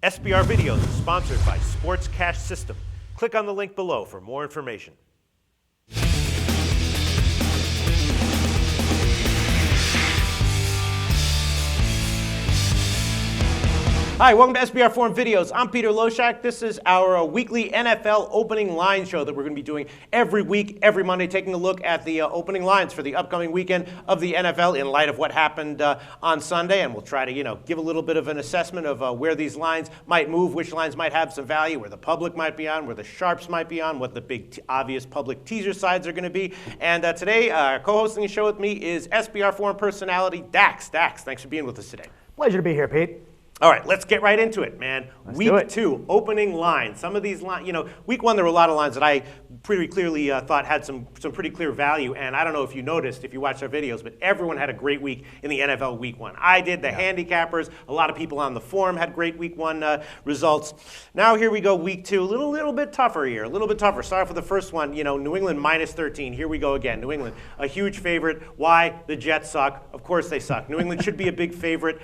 SBR Videos is sponsored by Sports Cash System. Click on the link below for more information. Hi, welcome to SBR Forum Videos. I'm Peter Loshak. This is our weekly NFL opening line show that we're going to be doing every week, every Monday, taking a look at the opening lines for the upcoming weekend of the NFL in light of what happened on Sunday. And we'll try to, give a little bit of an assessment of where these lines might move, which lines might have some value, where the public might be on, where the sharps might be on, what the big, obvious public teaser sides are going to be. And today, co-hosting the show with me is SBR Forum personality Dax. Dax, thanks for being with us today. Pleasure to be here, Pete. All right, let's get right into it, man. Week 2, opening lines. Some of these lines, week 1 there were a lot of lines that I pretty clearly thought had some pretty clear value. And I don't know if you noticed, if you watched our videos, but everyone had a great week in the NFL week 1. I did, the handicappers, a lot of people on the forum had great week 1 results. Now here we go, week 2, a little bit tougher here, a little bit tougher. Start off with the first one, New England minus 13. Here we go again, New England, a huge favorite. Why? The Jets suck. Of course they suck. New England should be a big favorite,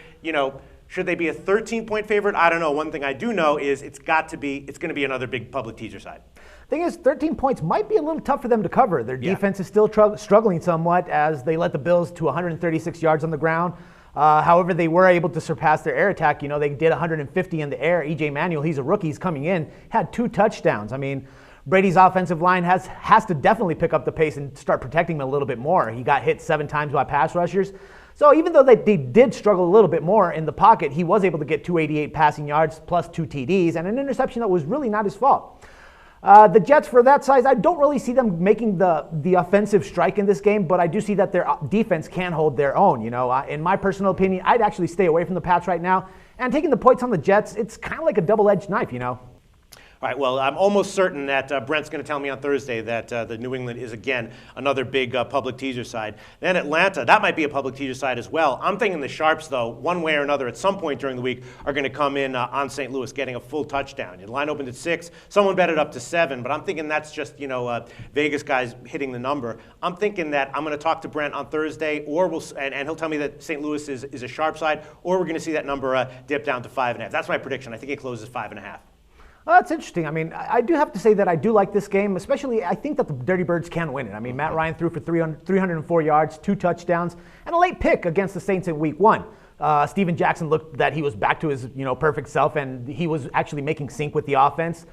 Should they be a 13-point favorite? I don't know. One thing I do know is it's going to be another big public teaser side. Thing is, 13 points might be a little tough for them to cover. Their defense is still struggling somewhat as they let the Bills to 136 yards on the ground. However, they were able to surpass their air attack. They did 150 in the air. E.J. Manuel, he's a rookie, he's coming in, had 2 touchdowns. I mean, Brady's offensive line has to definitely pick up the pace and start protecting him a little bit more. He got hit 7 times by pass rushers. So even though they did struggle a little bit more in the pocket, he was able to get 288 passing yards plus 2 TDs and an interception that was really not his fault. The Jets, for that size, I don't really see them making the offensive strike in this game, but I do see that their defense can hold their own. In my personal opinion, I'd actually stay away from the Pats right now. And taking the points on the Jets, it's kind of like a double-edged knife, All right, well, I'm almost certain that Brent's going to tell me on Thursday that the New England is, again, another big public teaser side. Then Atlanta, that might be a public teaser side as well. I'm thinking the Sharps, though, one way or another, at some point during the week, are going to come in on St. Louis getting a full touchdown. The line opened at 6. Someone bet it up to 7, but I'm thinking that's just, Vegas guys hitting the number. I'm thinking that I'm going to talk to Brent on Thursday, and he'll tell me that St. Louis is a sharp side, or we're going to see that number dip down to 5.5. That's my prediction. I think it closes 5.5. Well, that's interesting. I mean, I do have to say that I do like this game, especially I think that the Dirty Birds can win it. I mean, Matt Ryan threw for 304 yards, 2 touchdowns, and a late pick against the Saints in week 1. Steven Jackson looked that he was back to his, perfect self, and he was actually making sync with the offense.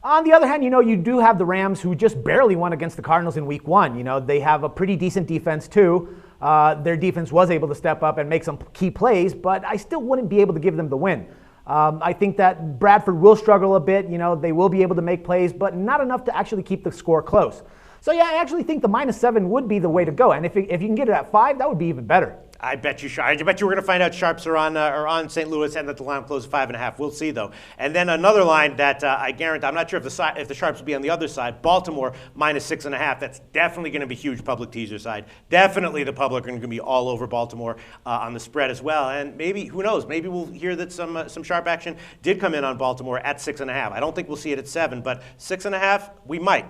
On the other hand, you do have the Rams who just barely won against the Cardinals in week 1. They have a pretty decent defense too. Their defense was able to step up and make some key plays, but I still wouldn't be able to give them the win. I think that Bradford will struggle a bit. They will be able to make plays, but not enough to actually keep the score close. So, yeah, I actually think the -7 would be the way to go. And if you can get it at 5, that would be even better. I bet you we're going to find out Sharps are on St. Louis and that the line closes 5.5. We'll see, though. And then another line that I guarantee, I'm not sure if the Sharps will be on the other side, Baltimore -6.5. That's definitely going to be huge public teaser side. Definitely the public are going to be all over Baltimore on the spread as well. And maybe, who knows, maybe we'll hear that some sharp action did come in on Baltimore at 6.5. I don't think we'll see it at 7, but 6.5, we might.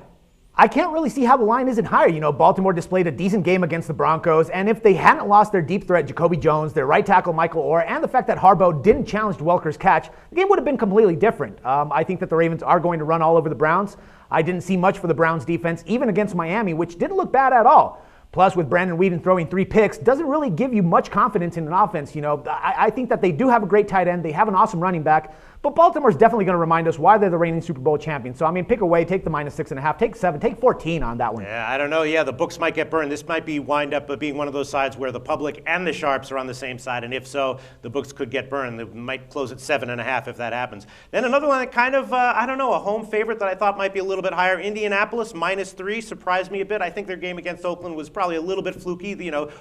I can't really see how the line isn't higher. Baltimore displayed a decent game against the Broncos, and if they hadn't lost their deep threat, Jacoby Jones, their right tackle, Michael Orr, and the fact that Harbaugh didn't challenge Welker's catch, the game would have been completely different. I think that the Ravens are going to run all over the Browns. I didn't see much for the Browns defense, even against Miami, which didn't look bad at all. Plus, with Brandon Weeden throwing 3 picks, doesn't really give you much confidence in an offense. I think that they do have a great tight end. They have an awesome running back. But Baltimore's definitely going to remind us why they're the reigning Super Bowl champions. So, I mean, pick away, take the -6.5, take 7, take 14 on that one. Yeah, I don't know. Yeah, the books might get burned. This might wind up being one of those sides where the public and the Sharps are on the same side. And if so, the books could get burned. They might close at 7.5 if that happens. Then another one that kind of, a home favorite that I thought might be a little bit higher. Indianapolis -3 surprised me a bit. I think their game against Oakland was probably a little bit fluky.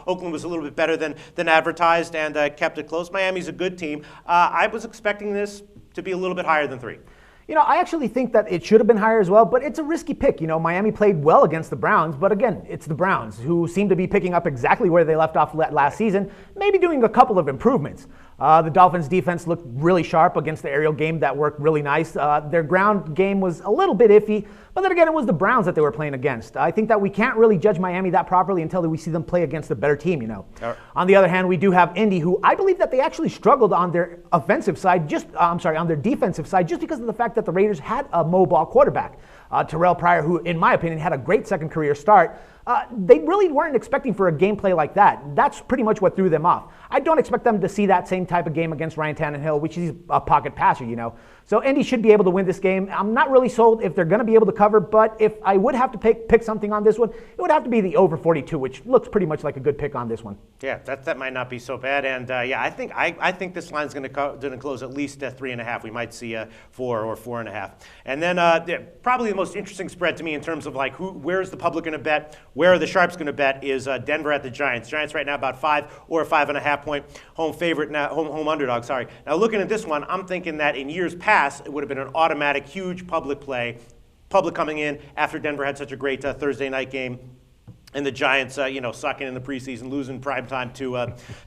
Oakland was a little bit better than advertised and kept it close. Miami's a good team. I was expecting this to be a little bit higher than 3. I actually think that it should have been higher as well, but it's a risky pick. Miami played well against the Browns, but again, it's the Browns who seem to be picking up exactly where they left off last season, maybe doing a couple of improvements. The Dolphins' defense looked really sharp against the aerial game that worked really nice. Their ground game was a little bit iffy, but then again, it was the Browns that they were playing against. I think that we can't really judge Miami that properly until we see them play against a better team, you know. Right. On the other hand, we do have Indy, who I believe that they actually struggled on their offensive side, on their defensive side, just because of the fact that the Raiders had a mobile quarterback. Terrell Pryor, who, in my opinion, had a great second career start. They really weren't expecting for a gameplay like that. That's pretty much what threw them off. I don't expect them to see that same type of game against Ryan Tannehill, which is a pocket passer, you know. So Indy should be able to win this game. I'm not really sold if they're going to be able to cover, but if I would have to pick something on this one, it would have to be the over 42, which looks pretty much like a good pick on this one. Yeah, that might not be so bad. And yeah, I think this line's going to close at least at 3.5. We might see a 4 or 4.5. And then probably the most interesting spread to me in terms of like where's the public going to bet, where are the sharps going to bet is Denver at the Giants. Giants right now about 5 or 5.5 point home favorite now, home underdog. Sorry. Now looking at this one, I'm thinking that in years past it would have been an automatic huge public play. Public coming in after Denver had such a great Thursday night game. And the Giants, sucking in the preseason, losing primetime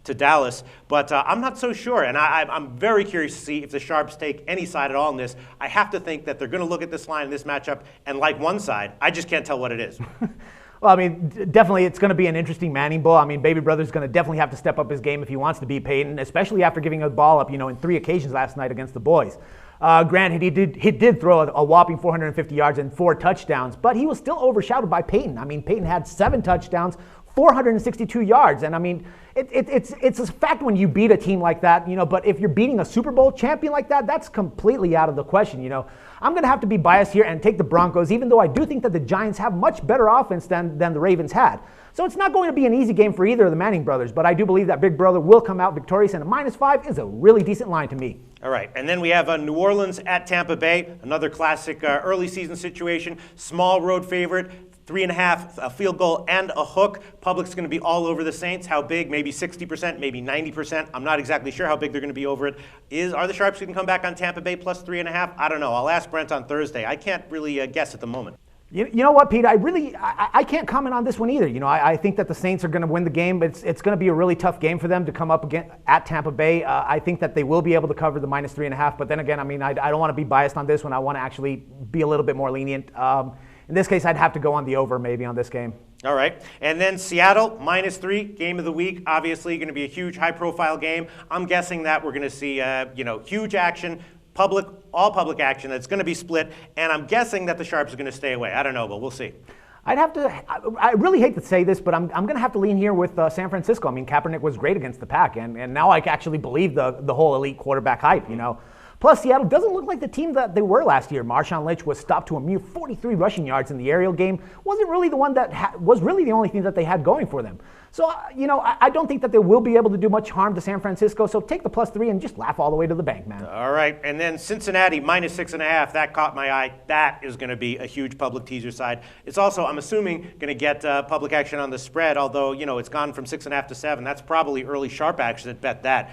to Dallas. But I'm not so sure, and I'm very curious to see if the Sharps take any side at all in this. I have to think that they're going to look at this line in this matchup and like one side. I just can't tell what it is. Well, I mean, definitely it's going to be an interesting Manning Bowl. I mean, Baby Brother's going to definitely have to step up his game if he wants to beat Peyton, especially after giving a ball up, in 3 occasions last night against the boys. Granted, he did throw a whopping 450 yards and 4 touchdowns, but he was still overshadowed by Peyton. I mean, Peyton had 7 touchdowns, 462 yards, and I mean, it's a fact when you beat a team like that, but if you're beating a Super Bowl champion like that, that's completely out of the question, I'm going to have to be biased here and take the Broncos, even though I do think that the Giants have much better offense than the Ravens had. So it's not going to be an easy game for either of the Manning brothers, but I do believe that Big Brother will come out victorious, and a -5 is a really decent line to me. All right, and then we have New Orleans at Tampa Bay, another classic early season situation, small road favorite. 3.5, a field goal and a hook. Public's going to be all over the Saints. How big? Maybe 60%, maybe 90%. I'm not exactly sure how big they're going to be over it. Are the Sharps going to come back on Tampa Bay plus 3.5? I don't know. I'll ask Brent on Thursday. I can't really guess at the moment. You know what, Pete? I can't comment on this one either. I think that the Saints are going to win the game, but it's going to be a really tough game for them to come up again at Tampa Bay. I think that they will be able to cover the -3.5, but then again, I mean, I don't want to be biased on this one. I want to actually be a little bit more lenient. In this case, I'd have to go on the over maybe on this game. All right. And then Seattle, -3, game of the week. Obviously going to be a huge high-profile game. I'm guessing that we're going to see, huge action, all public action that's going to be split. And I'm guessing that the Sharps are going to stay away. I don't know, but we'll see. I really hate to say this, but I'm going to have to lean here with San Francisco. I mean, Kaepernick was great against the Pack, and now I actually believe the whole elite quarterback hype, Plus, Seattle doesn't look like the team that they were last year. Marshawn Lynch was stopped to a mere 43 rushing yards in the aerial game. Wasn't really the one that was really the only thing that they had going for them. So, I don't think that they will be able to do much harm to San Francisco. So take the +3 and just laugh all the way to the bank, man. All right. And then Cincinnati, -6.5. That caught my eye. That is going to be a huge public teaser side. It's also, I'm assuming, going to get public action on the spread, although, it's gone from 6.5 to 7. That's probably early sharp action that bet that.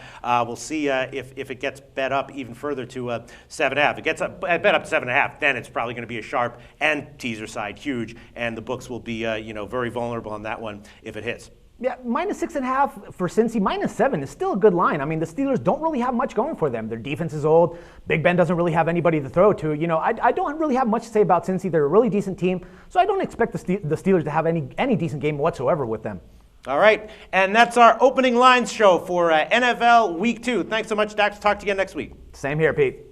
We'll see if it gets bet up even further to 7.5. If it gets bet up to 7.5, then it's probably going to be a sharp and teaser side, huge. And the books will be, very vulnerable on that one if it hits. Yeah, -6.5 for Cincy. -7 is still a good line. I mean, the Steelers don't really have much going for them. Their defense is old. Big Ben doesn't really have anybody to throw to. I don't really have much to say about Cincy. They're a really decent team, so I don't expect the Steelers to have any decent game whatsoever with them. All right, and that's our opening lines show for NFL Week 2. Thanks so much, Dax. Talk to you again next week. Same here, Pete.